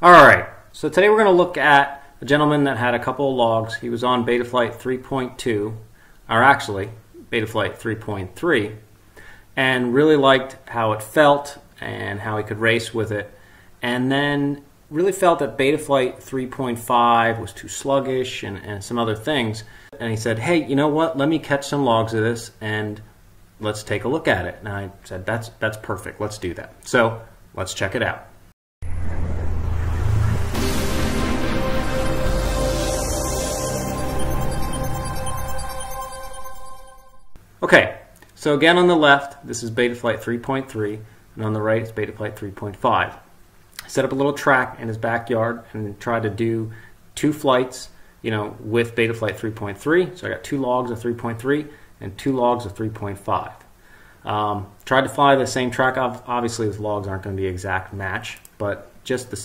Alright, so today we're going to look at a gentleman that had a couple of logs. He was on Betaflight 3.2, or actually Betaflight 3.3, and really liked how it felt and how he could race with it, and then really felt that Betaflight 3.5 was too sluggish and some other things. And he said, hey, you know what, let me catch some logs of this and let's take a look at it. And I said, that's perfect, let's do that. So let's check it out. Okay, so again on the left, this is Betaflight 3.3, and on the right it's Betaflight 3.5. Set up a little track in his backyard and tried to do 2 flights, with Betaflight 3.3. So I got 2 logs of 3.3 and 2 logs of 3.5. Tried to fly the same track. Obviously, the logs aren't going to be an exact match, but just the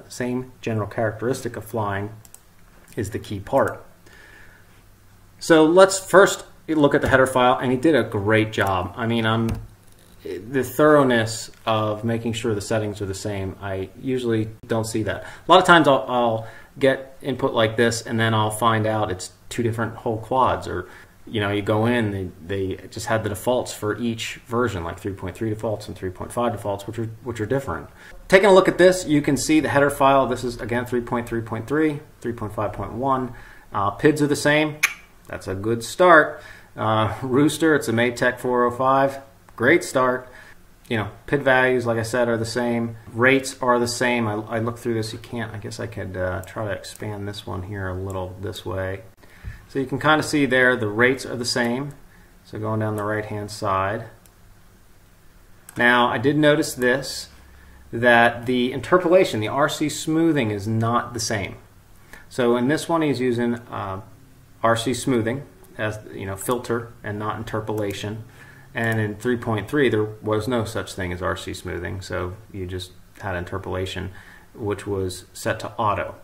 same general characteristic of flying is the key part. So let's first look at the header file, and he did a great job. I mean, the thoroughness of making sure the settings are the same, I usually don't see that. A lot of times I'll get input like this, and then I'll find out it's 2 different whole quads, or you go in, they just had the defaults for each version, like 3.3 defaults and 3.5 defaults, which are different. Taking a look at this, you can see the header file. This is again 3.3.3, 3.5.1. PIDs are the same. That's a good start. Rooster, it's a Maytech 405. Great start. PID values, like I said, are the same. Rates are the same. I looked through this. You can't. I guess I could try to expand this one here a little this way. So you can kind of see there the rates are the same. So going down the right-hand side. Now, I did notice this, that the interpolation, the RC smoothing, is not the same. So in this one, he's using RC smoothing as filter and not interpolation. And in 3.3 there was no such thing as RC smoothing, so you just had interpolation, which was set to auto.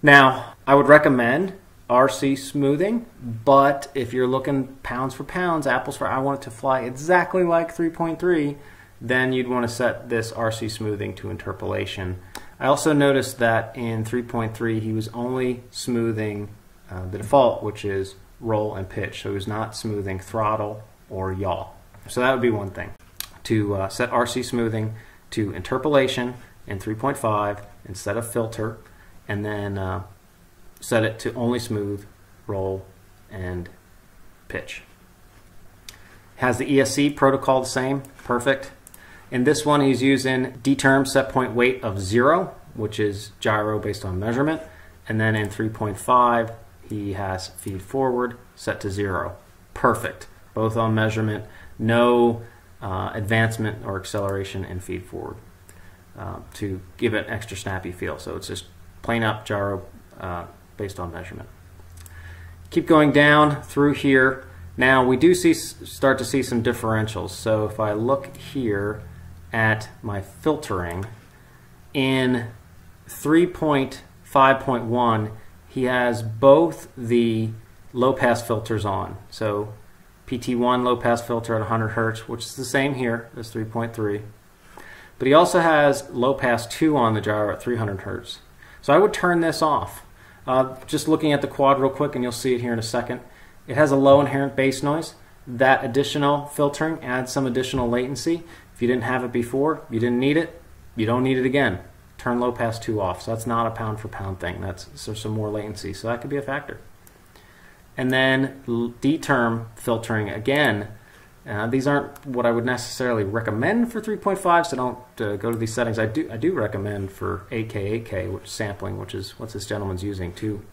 Now, I would recommend RC smoothing, but if you're looking pounds for pounds, apples for I want it to fly exactly like 3.3, then you'd want to set this RC smoothing to interpolation. I also noticed that in 3.3 he was only smoothing the default, which is roll and pitch, so he was not smoothing throttle or yaw. So that would be one thing, to set RC smoothing to interpolation in 3.5 instead of filter, and then set it to only smooth, roll, and pitch. Has the ESC protocol the same, perfect. In this one he's using D-term set point weight of 0, which is gyro based on measurement, and then in 3.5 he has feed forward set to 0. Perfect. Both on measurement, no advancement or acceleration in feed forward to give it an extra snappy feel. So it's just plain up gyro based on measurement. Keep going down through here. Now we do start to see some differentials. So if I look here at my filtering, in 3.5.1 he has both the low pass filters on. So PT1 low pass filter at 100 Hertz, which is the same here as 3.3. But he also has low pass 2 on the gyro at 300 Hertz. So I would turn this off. Just looking at the quad real quick, and you'll see it here in a second. It has a low inherent bass noise. That additional filtering adds some additional latency. If you didn't have it before, you didn't need it, you don't need it again. Turn low pass 2 off. So that's not a pound for pound thing. That's some more latency. So that could be a factor. And then D-term filtering again. These aren't what I would necessarily recommend for 3.5, so don't go to these settings. I do recommend for 8K, which is sampling, which is what this gentleman's using to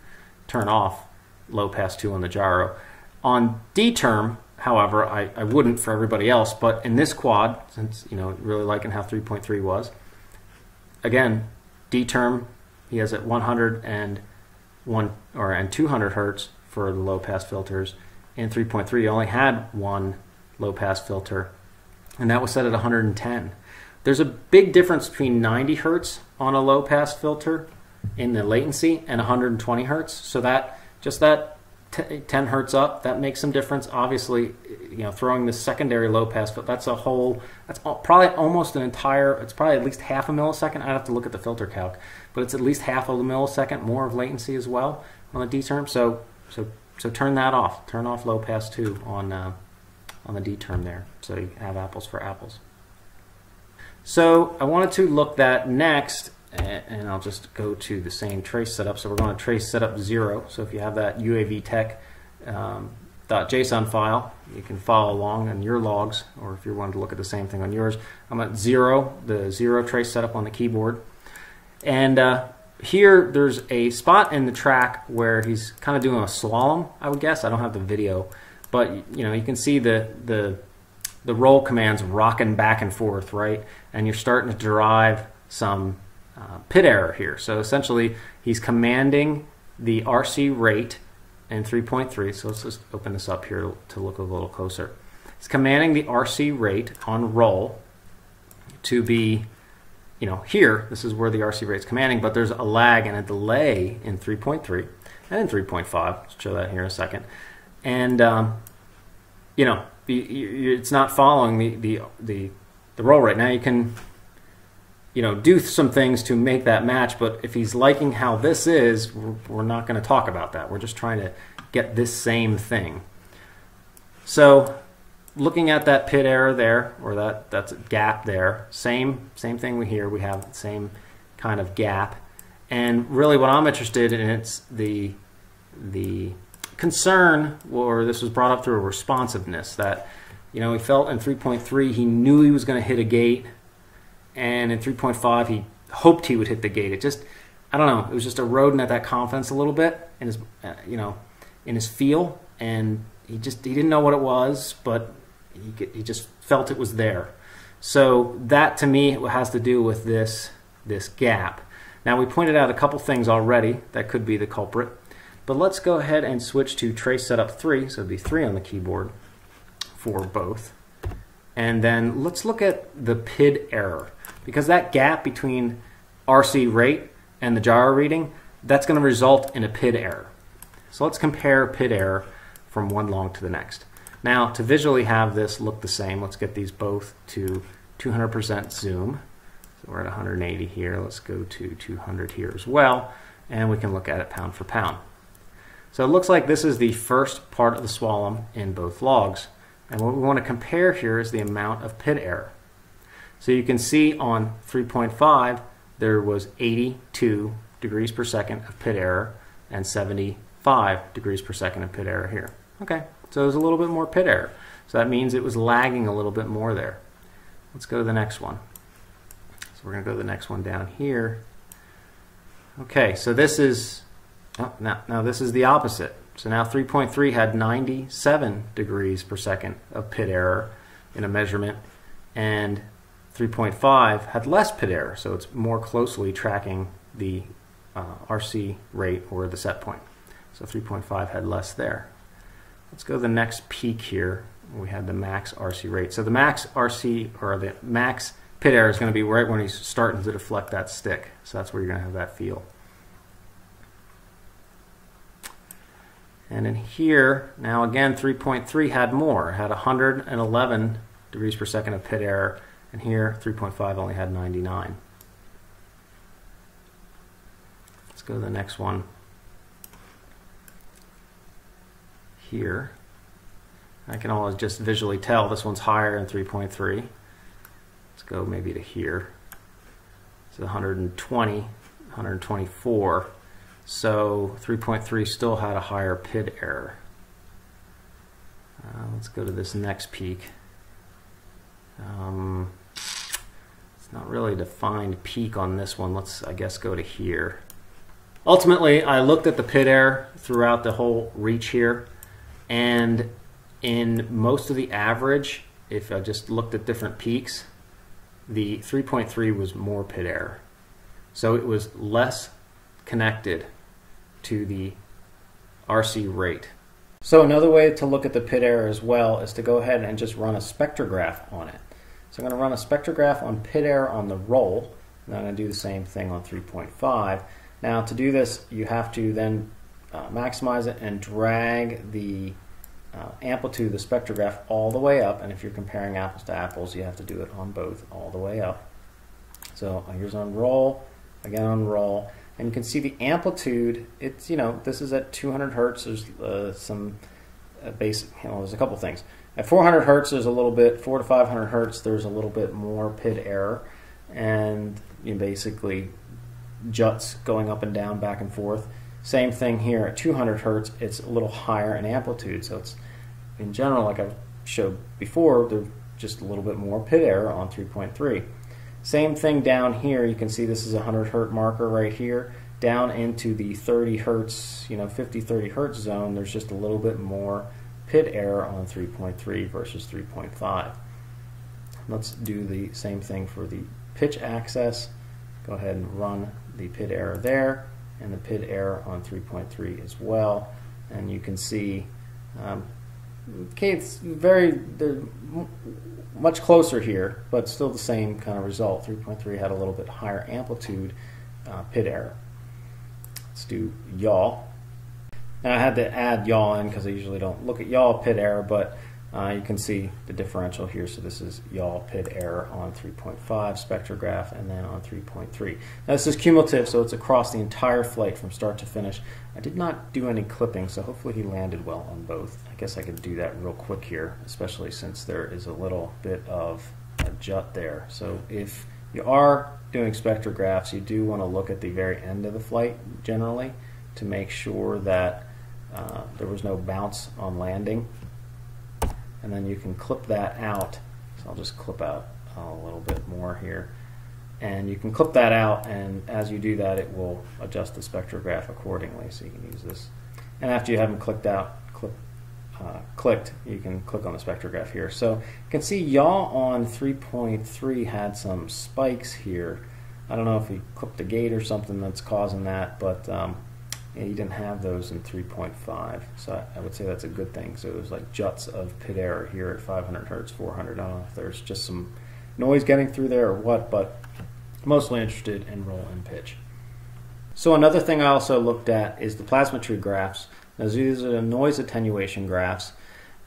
turn off low pass 2 on the gyro. On D-term, however, I wouldn't for everybody else, but in this quad, since really liking how 3.3 was, again, D-term he has at 100 and 200 Hertz for the low pass filters. In 3.3 you only had one low pass filter, and that was set at 110. There's a big difference between 90 Hertz on a low pass filter in the latency and 120 Hertz, so that just that 10 hertz up, that makes some difference. Obviously, you know, throwing this secondary low pass, but that's probably almost an entire, it's probably at least half a millisecond. I'd have to look at the filter calc, but it's at least half of a millisecond more of latency as well on the D term. So turn that off. Turn off low pass 2 on the D term there, so you have apples for apples. So I wanted to look that next, and I'll just go to the same trace setup. So we're going to trace setup 0. So if you have that UAVtech.json file, you can follow along in your logs, or if you wanted to look at the same thing on yours. I'm at 0, the 0 trace setup on the keyboard. And here there's a spot in the track where he's kind of doing a slalom, I would guess. I don't have the video, but you know, you can see the roll commands rocking back and forth, right? And you're starting to derive some pit error here. So essentially, he's commanding the RC rate in 3.3. So let's just open this up here to look a little closer. He's commanding the RC rate on roll to be, you know, here. This is where the RC rate is commanding, but there's a lag and a delay in 3.3 and in 3.5. I'll show that here in a second. And you know, it's not following the roll rate. Now you can, you know, do some things to make that match, but if he's liking how this is, we're not going to talk about that. We're just trying to get this same thing. So looking at that pit error there, or that's a gap there, same thing we have the same kind of gap. And really what I'm interested in, it's the concern, or this was brought up through responsiveness, that, you know, he felt in 3.3 he knew he was going to hit a gate, and in 3.5 he hoped he would hit the gate. It just, I don't know, it was just eroding at that confidence a little bit in his, you know, in his feel, and he didn't know what it was, but he just felt it was there. So that to me has to do with this gap. Now we pointed out a couple things already that could be the culprit. But let's go ahead and switch to trace setup 3, so it'd be 3 on the keyboard for both. And then let's look at the PID error, because that gap between RC rate and the gyro reading, that's going to result in a PID error. So let's compare PID error from one log to the next. Now to visually have this look the same, let's get these both to 200% zoom. So we're at 180 here, let's go to 200 here as well, and we can look at it pound for pound. So it looks like this is the first part of the slalom in both logs. And what we want to compare here is the amount of PID error. So you can see on 3.5 there was 82 degrees per second of PID error and 75 degrees per second of PID error here. Okay, so there's a little bit more PID error. So that means it was lagging a little bit more there. Let's go to the next one. So we're going to go to the next one down here. Okay, so this is... Oh, now this is the opposite. So now 3.3 had 97 degrees per second of PID error in a measurement, and 3.5 had less PID error, so it's more closely tracking the RC rate or the set point. So 3.5 had less there. Let's go to the next peak here. We had the max RC rate. So the max RC, or the max PID error, is going to be right when he's starting to deflect that stick. So that's where you're going to have that feel. And in here, now again, 3.3 had more, had 111 degrees per second of PID error, and here 3.5 only had 99. Let's go to the next one. Here, I can always just visually tell this one's higher in 3.3. Let's go maybe to here. It's 120, 124. So 3.3 still had a higher PID error. Let's go to this next peak. It's not really a defined peak on this one. Let's, I guess, go to here. Ultimately, I looked at the PID error throughout the whole reach here, and in most of the average, if I just looked at different peaks, the 3.3 was more PID error. So it was less connected to the RC rate. So another way to look at the PID error as well is to go ahead and just run a spectrograph on it. So I'm going to run a spectrograph on PID error on the roll, and I'm going to do the same thing on 3.5. Now to do this, you have to then maximize it and drag the amplitude of the spectrograph all the way up. And if you're comparing apples to apples, you have to do it on both all the way up. So here's on roll, again on roll, and you can see the amplitude. It's, this is at 200 hertz. There's some basic, there's a couple things. At 400 hertz, there's a little bit, 400 to 500 hertz, there's a little bit more PID error, and basically juts going up and down, back and forth. Same thing here at 200 hertz, it's a little higher in amplitude, so it's, in general, like I showed before, there's just a little bit more PID error on 3.3. Same thing down here, you can see this is a 100 hertz marker right here. Down into the 30 hertz, 50, 30 hertz zone, there's just a little bit more PID error on 3.3 versus 3.5. Let's do the same thing for the pitch access. Go ahead and run the PID error there and the PID error on 3.3 as well. And you can see, okay, it's they're much closer here, but still the same kind of result. 3.3 had a little bit higher amplitude PID error. Let's do yaw. Now I had to add yaw in because I usually don't look at yaw PID error, but you can see the differential here. So this is yaw PID error on 3.5 spectrograph, and then on 3.3. Now this is cumulative, so it's across the entire flight from start to finish. I did not do any clipping, so hopefully he landed well on both. I guess I could do that real quick here, especially since there is a little bit of a jut there. So if you are doing spectrographs, you do want to look at the very end of the flight generally to make sure that there was no bounce on landing. And then you can clip that out. So I'll just clip out a little bit more here. And you can clip that out, and as you do that, it will adjust the spectrograph accordingly. So you can use this. And after you have them clicked, you can click on the spectrograph here. So you can see yaw on 3.3 had some spikes here. I don't know if he clipped a gate or something that's causing that, but you didn't have those in 3.5, so I would say that's a good thing. So there's like juts of PID error here at 500 hertz, 400. I don't know if there's just some noise getting through there or what, but mostly interested in roll and pitch. So another thing I also looked at is the plasmatree graphs. Now these are the noise attenuation graphs,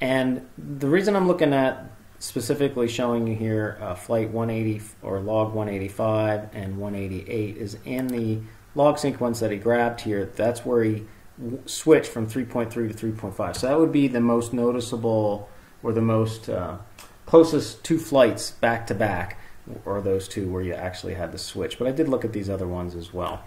and the reason I'm looking at specifically showing you here flight 180 or log 185 and 188 is in the log sequence that he grabbed here. That's where he switched from 3.3 to 3.5. So that would be the most noticeable, or the most closest two flights back to back, or those two where you actually had the switch. But I did look at these other ones as well.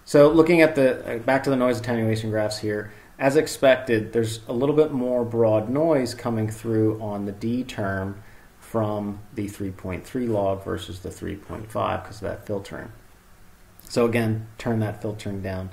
So looking at the back to the noise attenuation graphs here, as expected, there's a little bit more broad noise coming through on the D term from the 3.3 log versus the 3.5 because of that filtering. So again, turn that filtering down.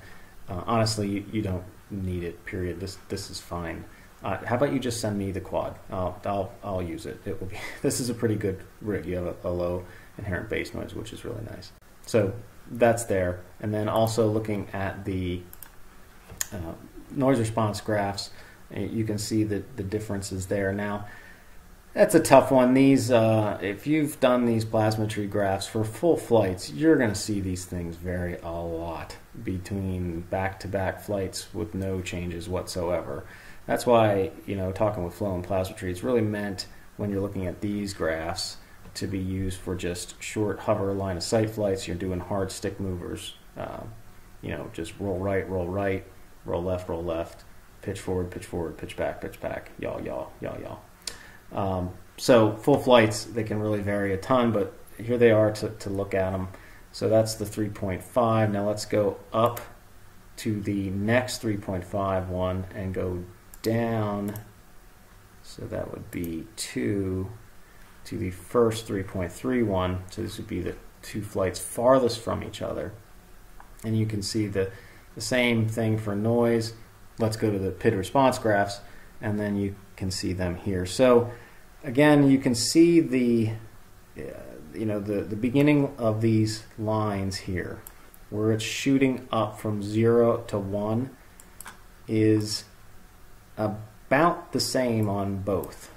Honestly, you don't need it, period. This is fine. How about you just send me the quad? I'll use it. It will be. This is a pretty good rig. You have a low inherent bass noise, which is really nice. So that's there. And then also looking at the noise response graphs, you can see the differences there. Now, that's a tough one. These, if you've done these plasmatree graphs for full flights, you're going to see these things vary a lot between back-to-back flights with no changes whatsoever. That's why, talking with flow and plasmatree, it's really meant when you're looking at these graphs to be used for just short hover line of sight flights. You're doing hard stick movers, just roll right, roll left, pitch forward, pitch back, yaw, yaw, yaw, yaw. So full flights, they can really vary a ton, but here they are to look at them. So that's the 3.5. Now let's go up to the next 3.5 one and go down. So that would be 2 to the first 3.3 one. So this would be the two flights farthest from each other. And you can see the same thing for noise. Let's go to the PID response graphs, and then you can see them here. So again, you can see the beginning of these lines here, where it's shooting up from 0 to 1, is about the same on both.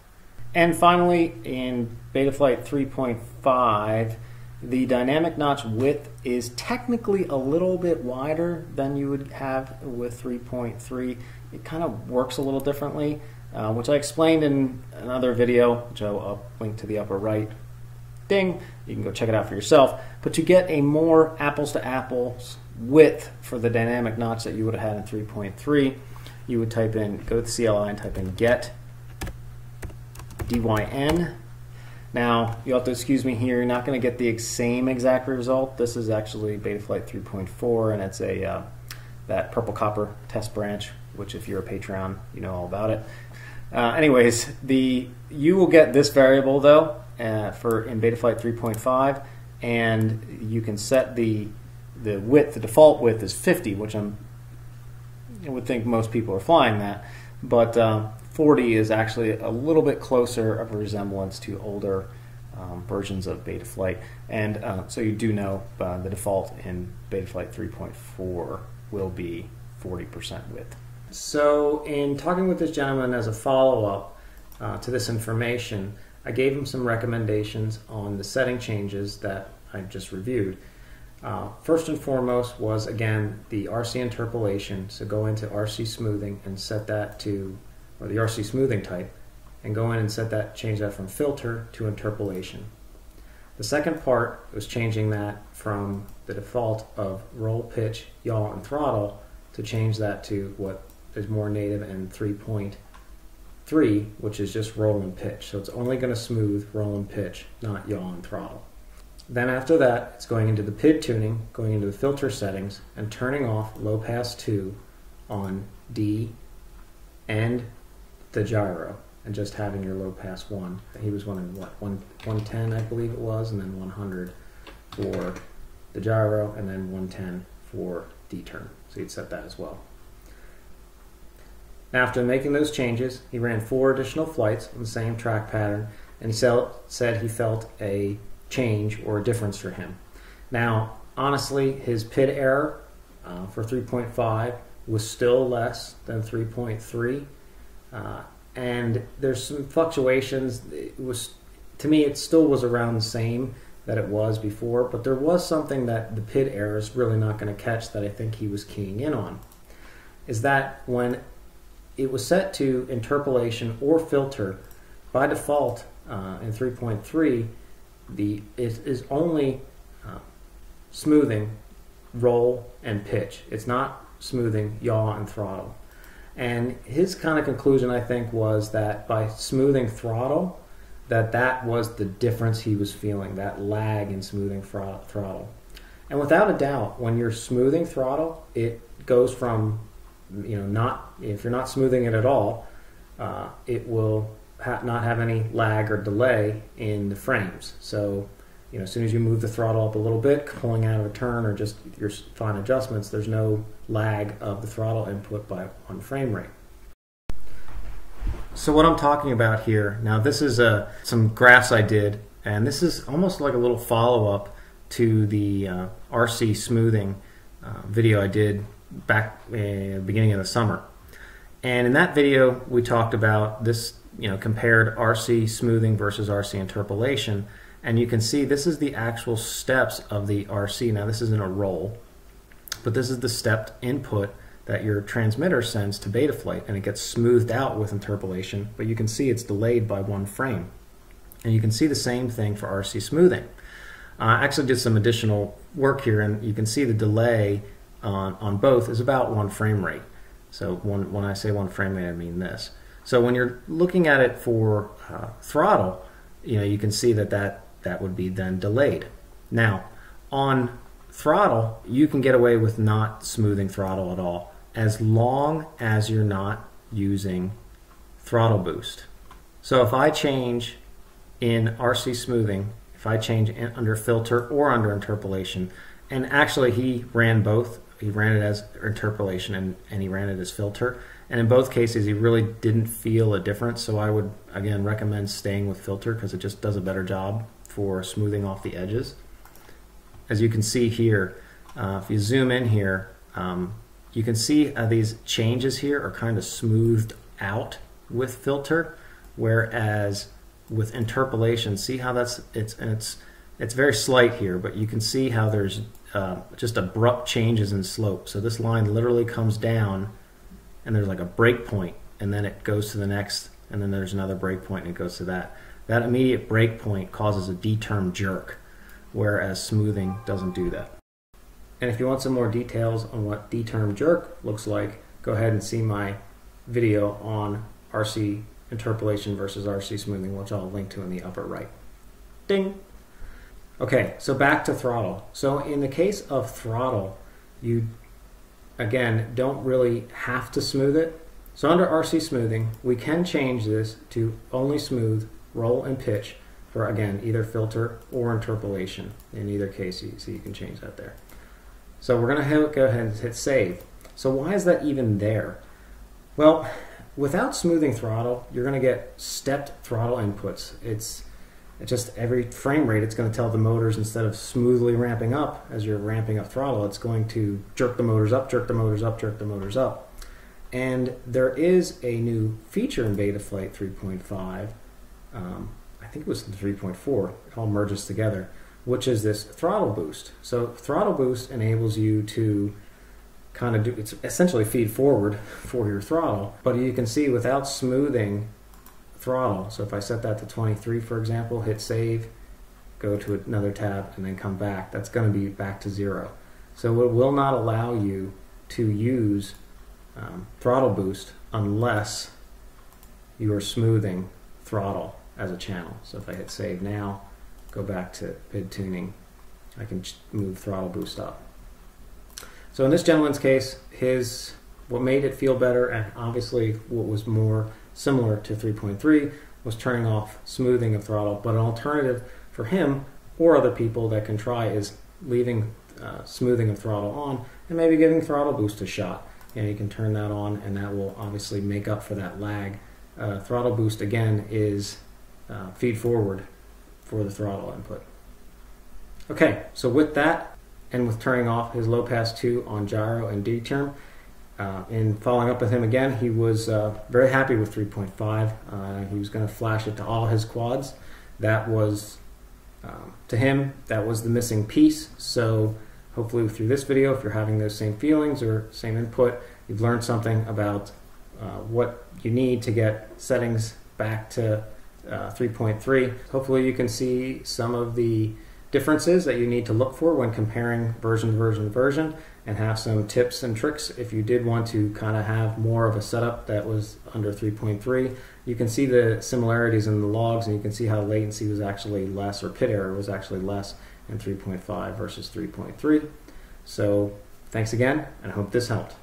And finally, in Betaflight 3.5, the dynamic notch width is technically a little bit wider than you would have with 3.3. It kind of works a little differently, which I explained in another video, which I'll link to the upper right. Ding! You can go check it out for yourself. But to get a more apples to apples width for the dynamic notch that you would have had in 3.3, you would type in, go to the CLI and type in get dyn. Now, you'll have to excuse me here, you're not going to get the same exact result. This is actually Betaflight 3.4, and it's that purple copper test branch, which if you're a Patreon, you know all about it. Anyways, you will get this variable though in Betaflight 3.5, and you can set the width. The default width is 50, which I would think most people are flying that, but 40 is actually a little bit closer of a resemblance to older versions of Betaflight, and so you do know the default in Betaflight 3.4 will be 40% width. So in talking with this gentleman as a follow-up to this information, I gave him some recommendations on the setting changes that I just reviewed. First and foremost was, again, the RC interpolation. So go into RC smoothing and set that to, or the RC smoothing type, and go in and set that, change that from filter to interpolation. The second part was changing that from the default of roll, pitch, yaw, and throttle to change that to what is more native in 3.3, which is just roll and pitch. So it's only going to smooth roll and pitch, not yaw and throttle. Then after that, it's going into the PID tuning, going into the filter settings, and turning off low pass 2 on D and the gyro, and just having your low pass 1. He was running what, 110 I believe it was, and then 100 for the gyro, and then 110 for D turn. So you'd set that as well. After making those changes, he ran 4 additional flights on the same track pattern, and he said he felt a change or a difference for him. Now, honestly, his PID error for 3.5 was still less than 3.3, and there's some fluctuations. It was, to me, it still was around the same that it was before, but there was something that the PID error is really not going to catch that I think he was keying in on, is that when it was set to interpolation or filter, by default in 3.3, it is only smoothing roll and pitch. It's not smoothing yaw and throttle. And his kind of conclusion, I think, was that by smoothing throttle, that was the difference he was feeling, that lag in smoothing throttle. And without a doubt, when you're smoothing throttle, it goes from, if you're not smoothing it at all, it will not have any lag or delay in the frames. So, as soon as you move the throttle up a little bit, pulling out of a turn or just your fine adjustments, there's no lag of the throttle input on frame rate. So what I'm talking about here, now this is some graphs I did, and this is almost like a little follow-up to the RC smoothing video I did back in the beginning of the summer. And in that video, we talked about this, compared RC smoothing versus RC interpolation. And you can see this is the actual steps of the RC. Now this isn't a roll, but this is the stepped input that your transmitter sends to Betaflight, and it gets smoothed out with interpolation, but you can see it's delayed by 1 frame. And you can see the same thing for RC smoothing. I actually did some additional work here, and you can see the delay on both is about 1 frame rate. So when I say 1 frame rate, I mean this. So when you're looking at it for throttle, you can see that would be then delayed. Now, on throttle, you can get away with not smoothing throttle at all, as long as you're not using throttle boost. So if I change in RC smoothing, if I change under filter or under interpolation, and actually he ran both. He ran it as interpolation and he ran it as filter, and in both cases he really didn't feel a difference. So I would again recommend staying with filter because it just does a better job for smoothing off the edges. As you can see here, if you zoom in here, you can see these changes here are kind of smoothed out with filter, whereas with interpolation, see how it's It's very slight here, but you can see how there's just abrupt changes in slope. So this line literally comes down, and there's like a break point, and then it goes to the next, and then there's another break point, and it goes to that. That immediate break point causes a D-term jerk, whereas smoothing doesn't do that. And if you want some more details on what D-term jerk looks like, go ahead and see my video on RC interpolation versus RC smoothing, which I'll link to in the upper right. Ding! Okay, so back to throttle. So in the case of throttle, you, again, don't really have to smooth it. So under RC smoothing, we can change this to only smooth, roll, and pitch for, again, either filter or interpolation. In either case, so you can change that there. So we're going to go ahead and hit save. So why is that even there? Well, without smoothing throttle, you're going to get stepped throttle inputs. It's just every frame rate, it's going to tell the motors, instead of smoothly ramping up as you're ramping up throttle, it's going to jerk the motors up, jerk the motors up, jerk the moters up. And there is a new feature in Betaflight 3.5, I think it was 3.4, it all merges together, which is this throttle boost. So throttle boost enables you to kind of do, it's essentially feed forward for your throttle, but you can see without smoothing throttle, so if I set that to 23 for example, hit save, go to another tab, and then come back, that's going to be back to 0. So it will not allow you to use throttle boost unless you are smoothing throttle as a channel. So if I hit save now, go back to bid tuning, I can move throttle boost up. So in this gentleman's case, what made it feel better, and obviously what was more similar to 3.3, was turning off smoothing of throttle. But an alternative for him or other people that can try is leaving smoothing of throttle on and maybe giving throttle boost a shot. And you can turn that on, and that will obviously make up for that lag. Throttle boost, again, is feed forward for the throttle input. Okay, so with that, and with turning off his low pass 2 on gyro and D-term, in following up with him again, he was very happy with 3.5. He was going to flash it to all his quads. That was, to him, that was the missing piece. So hopefully through this video, if you're having those same feelings or same input, you've learned something about what you need to get settings back to 3.3. Hopefully you can see some of the differences that you need to look for when comparing version to version to version, and have some tips and tricks if you did want to kind of have more of a setup that was under 3.3. You can see the similarities in the logs, and you can see how latency was actually less, or pit error was actually less in 3.5 versus 3.3. So thanks again, and I hope this helped.